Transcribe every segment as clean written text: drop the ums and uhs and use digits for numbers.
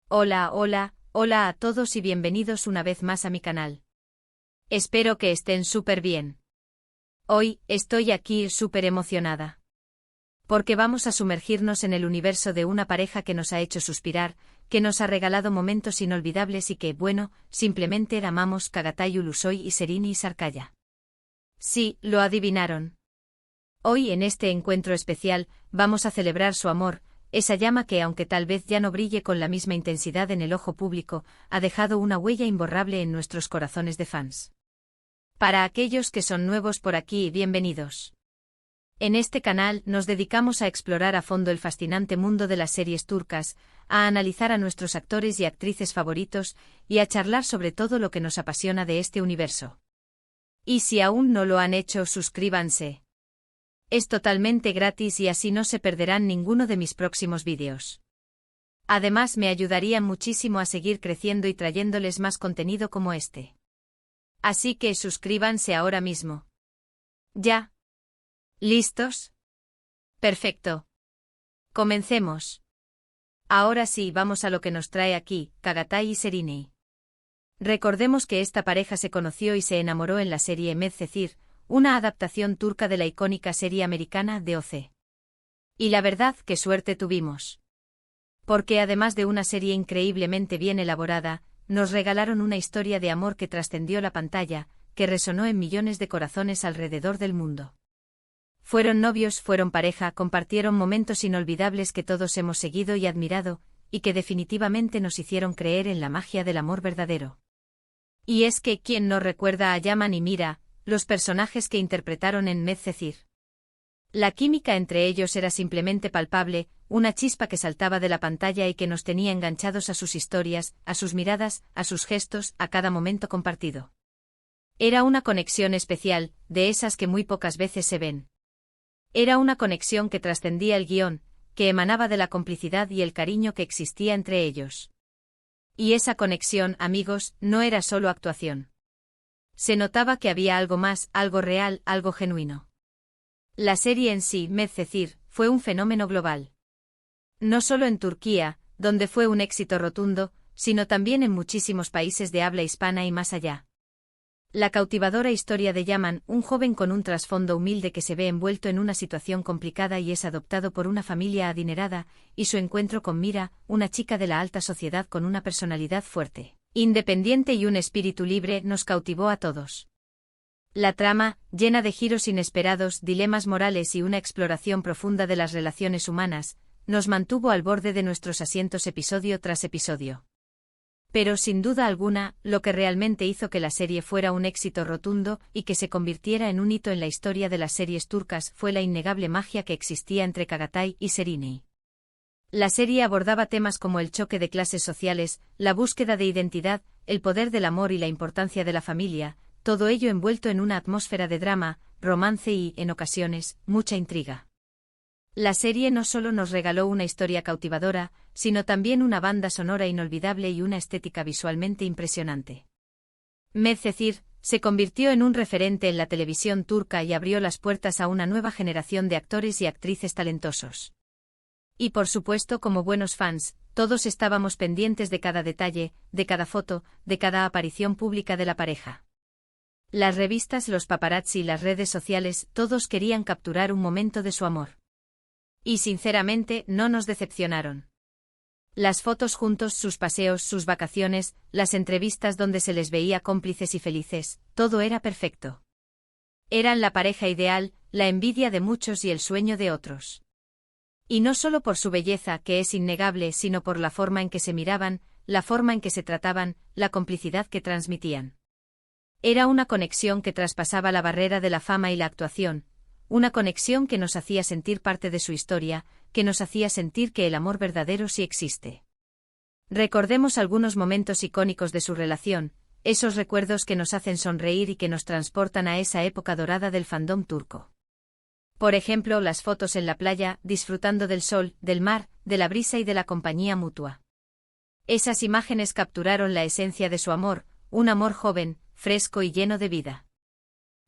Hola, hola, hola a todos y bienvenidos una vez más a mi canal. Espero que estén súper bien. Hoy, estoy aquí súper emocionada. Porque vamos a sumergirnos en el universo de una pareja que nos ha hecho suspirar, que nos ha regalado momentos inolvidables y que, bueno, simplemente amamos Çağatay Ulusoy y Serini Sarkaya. Sí, lo adivinaron. Hoy en este encuentro especial, vamos a celebrar su amor, esa llama que aunque tal vez ya no brille con la misma intensidad en el ojo público, ha dejado una huella imborrable en nuestros corazones de fans. Para aquellos que son nuevos por aquí, bienvenidos. En este canal nos dedicamos a explorar a fondo el fascinante mundo de las series turcas, a analizar a nuestros actores y actrices favoritos, y a charlar sobre todo lo que nos apasiona de este universo. Y si aún no lo han hecho, suscríbanse. Es totalmente gratis y así no se perderán ninguno de mis próximos vídeos. Además me ayudarían muchísimo a seguir creciendo y trayéndoles más contenido como este. Así que suscríbanse ahora mismo. ¿Ya? ¿Listos? Perfecto. Comencemos. Ahora sí, vamos a lo que nos trae aquí, Çağatay y Serini. Recordemos que esta pareja se conoció y se enamoró en la serie Medcezir, una adaptación turca de la icónica serie americana de OC. Y la verdad, qué suerte tuvimos. Porque además de una serie increíblemente bien elaborada, nos regalaron una historia de amor que trascendió la pantalla, que resonó en millones de corazones alrededor del mundo. Fueron novios, fueron pareja, compartieron momentos inolvidables que todos hemos seguido y admirado, y que definitivamente nos hicieron creer en la magia del amor verdadero. Y es que, ¿quién no recuerda a Yaman y Mira, los personajes que interpretaron en Medcezir? La química entre ellos era simplemente palpable, una chispa que saltaba de la pantalla y que nos tenía enganchados a sus historias, a sus miradas, a sus gestos, a cada momento compartido. Era una conexión especial, de esas que muy pocas veces se ven. Era una conexión que trascendía el guión, que emanaba de la complicidad y el cariño que existía entre ellos. Y esa conexión, amigos, no era solo actuación. Se notaba que había algo más, algo real, algo genuino. La serie en sí, Medcezir, fue un fenómeno global. No solo en Turquía, donde fue un éxito rotundo, sino también en muchísimos países de habla hispana y más allá. La cautivadora historia de Yaman, un joven con un trasfondo humilde que se ve envuelto en una situación complicada y es adoptado por una familia adinerada, y su encuentro con Mira, una chica de la alta sociedad con una personalidad fuerte, independiente y un espíritu libre, nos cautivó a todos. La trama, llena de giros inesperados, dilemas morales y una exploración profunda de las relaciones humanas, nos mantuvo al borde de nuestros asientos episodio tras episodio. Pero sin duda alguna, lo que realmente hizo que la serie fuera un éxito rotundo y que se convirtiera en un hito en la historia de las series turcas fue la innegable magia que existía entre Çağatay y Serini. La serie abordaba temas como el choque de clases sociales, la búsqueda de identidad, el poder del amor y la importancia de la familia, todo ello envuelto en una atmósfera de drama, romance y, en ocasiones, mucha intriga. La serie no solo nos regaló una historia cautivadora, sino también una banda sonora inolvidable y una estética visualmente impresionante. Medcezir se convirtió en un referente en la televisión turca y abrió las puertas a una nueva generación de actores y actrices talentosos. Y por supuesto, como buenos fans, todos estábamos pendientes de cada detalle, de cada foto, de cada aparición pública de la pareja. Las revistas, los paparazzi y las redes sociales, todos querían capturar un momento de su amor. Y sinceramente, no nos decepcionaron. Las fotos juntos, sus paseos, sus vacaciones, las entrevistas donde se les veía cómplices y felices, todo era perfecto. Eran la pareja ideal, la envidia de muchos y el sueño de otros. Y no solo por su belleza, que es innegable, sino por la forma en que se miraban, la forma en que se trataban, la complicidad que transmitían. Era una conexión que traspasaba la barrera de la fama y la actuación, una conexión que nos hacía sentir parte de su historia, que nos hacía sentir que el amor verdadero sí existe. Recordemos algunos momentos icónicos de su relación, esos recuerdos que nos hacen sonreír y que nos transportan a esa época dorada del fandom turco. Por ejemplo, las fotos en la playa, disfrutando del sol, del mar, de la brisa y de la compañía mutua. Esas imágenes capturaron la esencia de su amor, un amor joven, fresco y lleno de vida.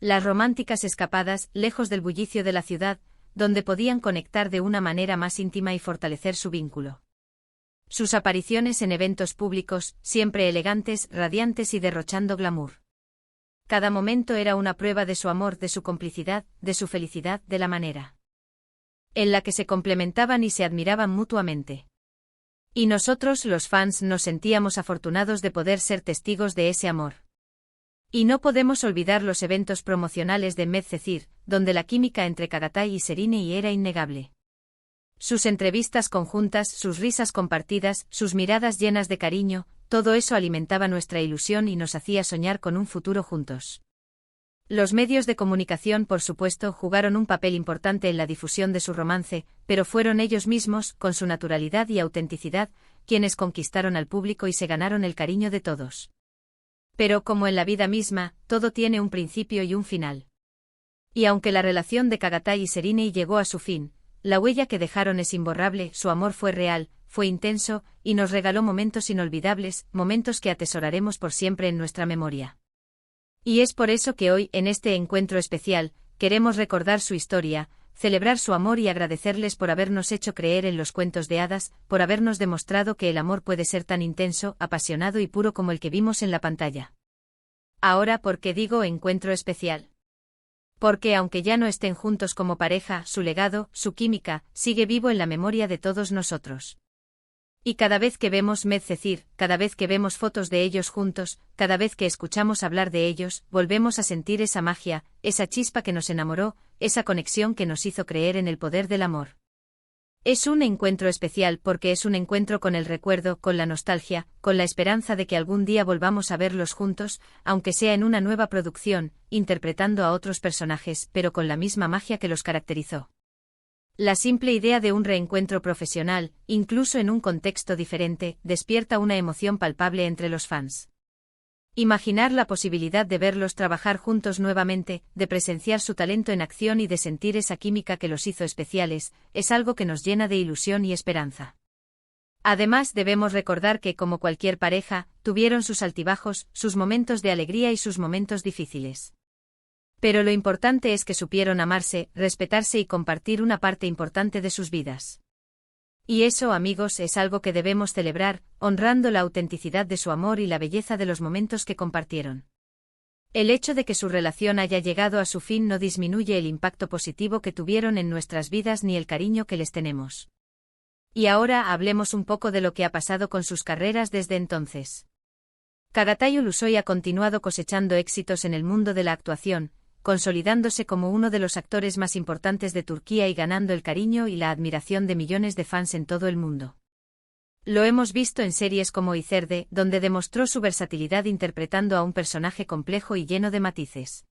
Las románticas escapadas, lejos del bullicio de la ciudad, donde podían conectar de una manera más íntima y fortalecer su vínculo. Sus apariciones en eventos públicos, siempre elegantes, radiantes y derrochando glamour. Cada momento era una prueba de su amor, de su complicidad, de su felicidad, de la manera en la que se complementaban y se admiraban mutuamente. Y nosotros, los fans, nos sentíamos afortunados de poder ser testigos de ese amor. Y no podemos olvidar los eventos promocionales de Medcezir, donde la química entre Chagatai y Serena era innegable. Sus entrevistas conjuntas, sus risas compartidas, sus miradas llenas de cariño, todo eso alimentaba nuestra ilusión y nos hacía soñar con un futuro juntos. Los medios de comunicación, por supuesto, jugaron un papel importante en la difusión de su romance, pero fueron ellos mismos, con su naturalidad y autenticidad, quienes conquistaron al público y se ganaron el cariño de todos. Pero como en la vida misma, todo tiene un principio y un final. Y aunque la relación de Chagatai y Serena llegó a su fin, la huella que dejaron es imborrable, su amor fue real, fue intenso, y nos regaló momentos inolvidables, momentos que atesoraremos por siempre en nuestra memoria. Y es por eso que hoy, en este encuentro especial, queremos recordar su historia, celebrar su amor y agradecerles por habernos hecho creer en los cuentos de hadas, por habernos demostrado que el amor puede ser tan intenso, apasionado y puro como el que vimos en la pantalla. Ahora, ¿por qué digo encuentro especial? Porque aunque ya no estén juntos como pareja, su legado, su química, sigue vivo en la memoria de todos nosotros. Y cada vez que vemos Medcezir, cada vez que vemos fotos de ellos juntos, cada vez que escuchamos hablar de ellos, volvemos a sentir esa magia, esa chispa que nos enamoró, esa conexión que nos hizo creer en el poder del amor. Es un encuentro especial porque es un encuentro con el recuerdo, con la nostalgia, con la esperanza de que algún día volvamos a verlos juntos, aunque sea en una nueva producción, interpretando a otros personajes, pero con la misma magia que los caracterizó. La simple idea de un reencuentro profesional, incluso en un contexto diferente, despierta una emoción palpable entre los fans. Imaginar la posibilidad de verlos trabajar juntos nuevamente, de presenciar su talento en acción y de sentir esa química que los hizo especiales, es algo que nos llena de ilusión y esperanza. Además, debemos recordar que, como cualquier pareja, tuvieron sus altibajos, sus momentos de alegría y sus momentos difíciles. Pero lo importante es que supieron amarse, respetarse y compartir una parte importante de sus vidas. Y eso, amigos, es algo que debemos celebrar, honrando la autenticidad de su amor y la belleza de los momentos que compartieron. El hecho de que su relación haya llegado a su fin no disminuye el impacto positivo que tuvieron en nuestras vidas ni el cariño que les tenemos. Y ahora hablemos un poco de lo que ha pasado con sus carreras desde entonces. Chagatai Ulusoy ha continuado cosechando éxitos en el mundo de la actuación, consolidándose como uno de los actores más importantes de Turquía y ganando el cariño y la admiración de millones de fans en todo el mundo. Lo hemos visto en series como Izerde, donde demostró su versatilidad interpretando a un personaje complejo y lleno de matices.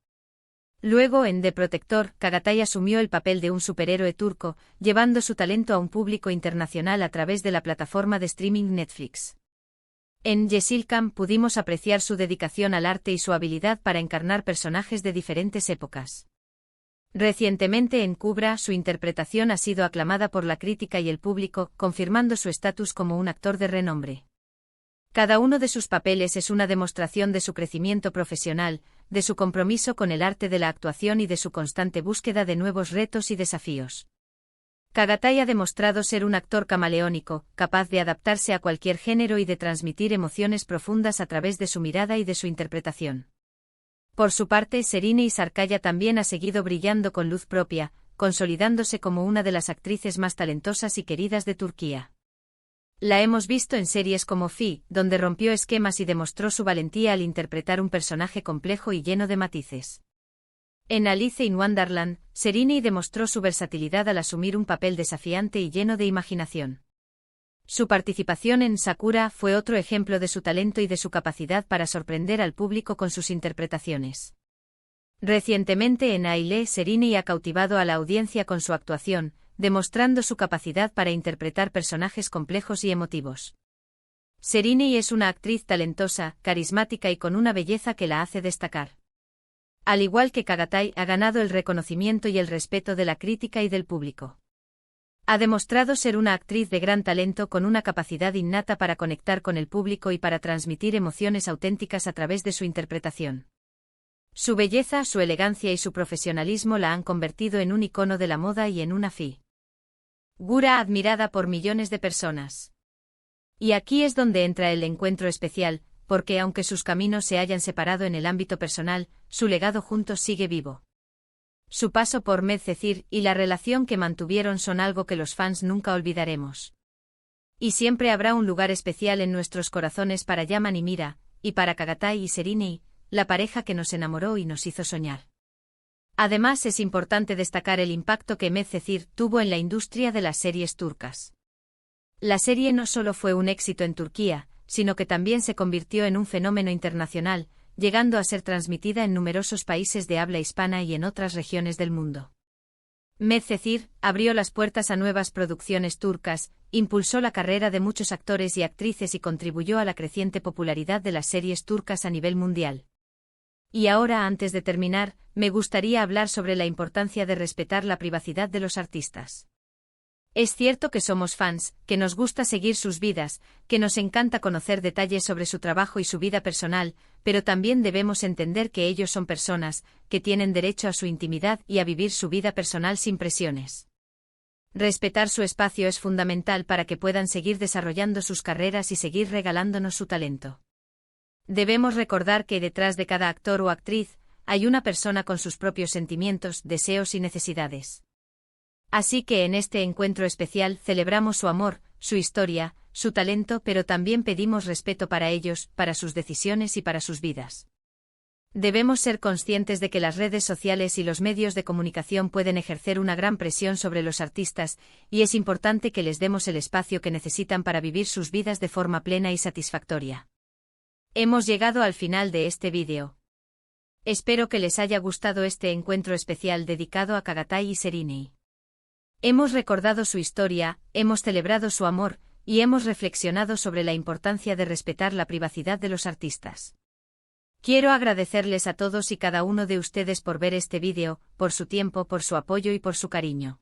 Luego en The Protector, Chagatai asumió el papel de un superhéroe turco, llevando su talento a un público internacional a través de la plataforma de streaming Netflix. En Yeşilçam pudimos apreciar su dedicación al arte y su habilidad para encarnar personajes de diferentes épocas. Recientemente en Kubra su interpretación ha sido aclamada por la crítica y el público, confirmando su estatus como un actor de renombre. Cada uno de sus papeles es una demostración de su crecimiento profesional, de su compromiso con el arte de la actuación y de su constante búsqueda de nuevos retos y desafíos. Chagatai ha demostrado ser un actor camaleónico, capaz de adaptarse a cualquier género y de transmitir emociones profundas a través de su mirada y de su interpretación. Por su parte, Serena Sarıkaya también ha seguido brillando con luz propia, consolidándose como una de las actrices más talentosas y queridas de Turquía. La hemos visto en series como Fi, donde rompió esquemas y demostró su valentía al interpretar un personaje complejo y lleno de matices. En Alice in Wonderland, Serena demostró su versatilidad al asumir un papel desafiante y lleno de imaginación. Su participación en Sakura fue otro ejemplo de su talento y de su capacidad para sorprender al público con sus interpretaciones. Recientemente en Aile, Serena ha cautivado a la audiencia con su actuación, demostrando su capacidad para interpretar personajes complejos y emotivos. Serena es una actriz talentosa, carismática y con una belleza que la hace destacar. Al igual que Chagatai, ha ganado el reconocimiento y el respeto de la crítica y del público. Ha demostrado ser una actriz de gran talento con una capacidad innata para conectar con el público y para transmitir emociones auténticas a través de su interpretación. Su belleza, su elegancia y su profesionalismo la han convertido en un icono de la moda y en una figura admirada por millones de personas. Y aquí es donde entra el encuentro especial, porque aunque sus caminos se hayan separado en el ámbito personal, su legado juntos sigue vivo. Su paso por Medcezir y la relación que mantuvieron son algo que los fans nunca olvidaremos. Y siempre habrá un lugar especial en nuestros corazones para Yaman y Mira, y para Çağatay y Şiriney, la pareja que nos enamoró y nos hizo soñar. Además es importante destacar el impacto que Medcezir tuvo en la industria de las series turcas. La serie no solo fue un éxito en Turquía, sino que también se convirtió en un fenómeno internacional, llegando a ser transmitida en numerosos países de habla hispana y en otras regiones del mundo. Medcezir abrió las puertas a nuevas producciones turcas, impulsó la carrera de muchos actores y actrices y contribuyó a la creciente popularidad de las series turcas a nivel mundial. Y ahora, antes de terminar, me gustaría hablar sobre la importancia de respetar la privacidad de los artistas. Es cierto que somos fans, que nos gusta seguir sus vidas, que nos encanta conocer detalles sobre su trabajo y su vida personal, pero también debemos entender que ellos son personas, que tienen derecho a su intimidad y a vivir su vida personal sin presiones. Respetar su espacio es fundamental para que puedan seguir desarrollando sus carreras y seguir regalándonos su talento. Debemos recordar que detrás de cada actor o actriz, hay una persona con sus propios sentimientos, deseos y necesidades. Así que en este encuentro especial celebramos su amor, su historia, su talento, pero también pedimos respeto para ellos, para sus decisiones y para sus vidas. Debemos ser conscientes de que las redes sociales y los medios de comunicación pueden ejercer una gran presión sobre los artistas, y es importante que les demos el espacio que necesitan para vivir sus vidas de forma plena y satisfactoria. Hemos llegado al final de este vídeo. Espero que les haya gustado este encuentro especial dedicado a Çağatay y Şiriney. Hemos recordado su historia, hemos celebrado su amor, y hemos reflexionado sobre la importancia de respetar la privacidad de los artistas. Quiero agradecerles a todos y cada uno de ustedes por ver este vídeo, por su tiempo, por su apoyo y por su cariño.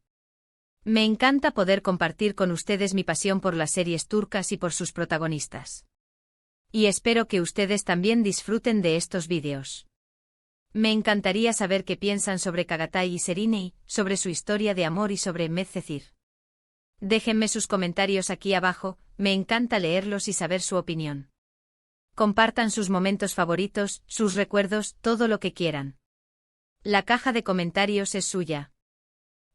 Me encanta poder compartir con ustedes mi pasión por las series turcas y por sus protagonistas. Y espero que ustedes también disfruten de estos vídeos. Me encantaría saber qué piensan sobre Çağatay y Şiriney, sobre su historia de amor y sobre Medcezir. Déjenme sus comentarios aquí abajo, me encanta leerlos y saber su opinión. Compartan sus momentos favoritos, sus recuerdos, todo lo que quieran. La caja de comentarios es suya.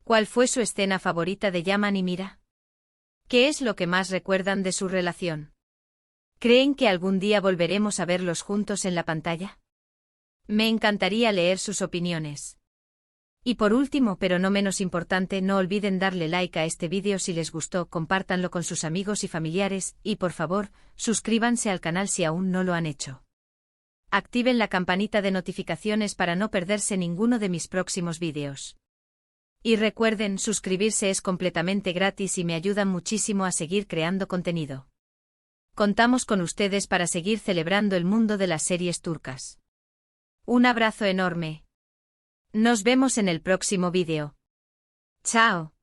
¿Cuál fue su escena favorita de Yaman y Mira? ¿Qué es lo que más recuerdan de su relación? ¿Creen que algún día volveremos a verlos juntos en la pantalla? Me encantaría leer sus opiniones. Y por último, pero no menos importante, no olviden darle like a este vídeo si les gustó, compártanlo con sus amigos y familiares, y por favor, suscríbanse al canal si aún no lo han hecho. Activen la campanita de notificaciones para no perderse ninguno de mis próximos vídeos. Y recuerden, suscribirse es completamente gratis y me ayudan muchísimo a seguir creando contenido. Contamos con ustedes para seguir celebrando el mundo de las series turcas. Un abrazo enorme. Nos vemos en el próximo vídeo. Chao.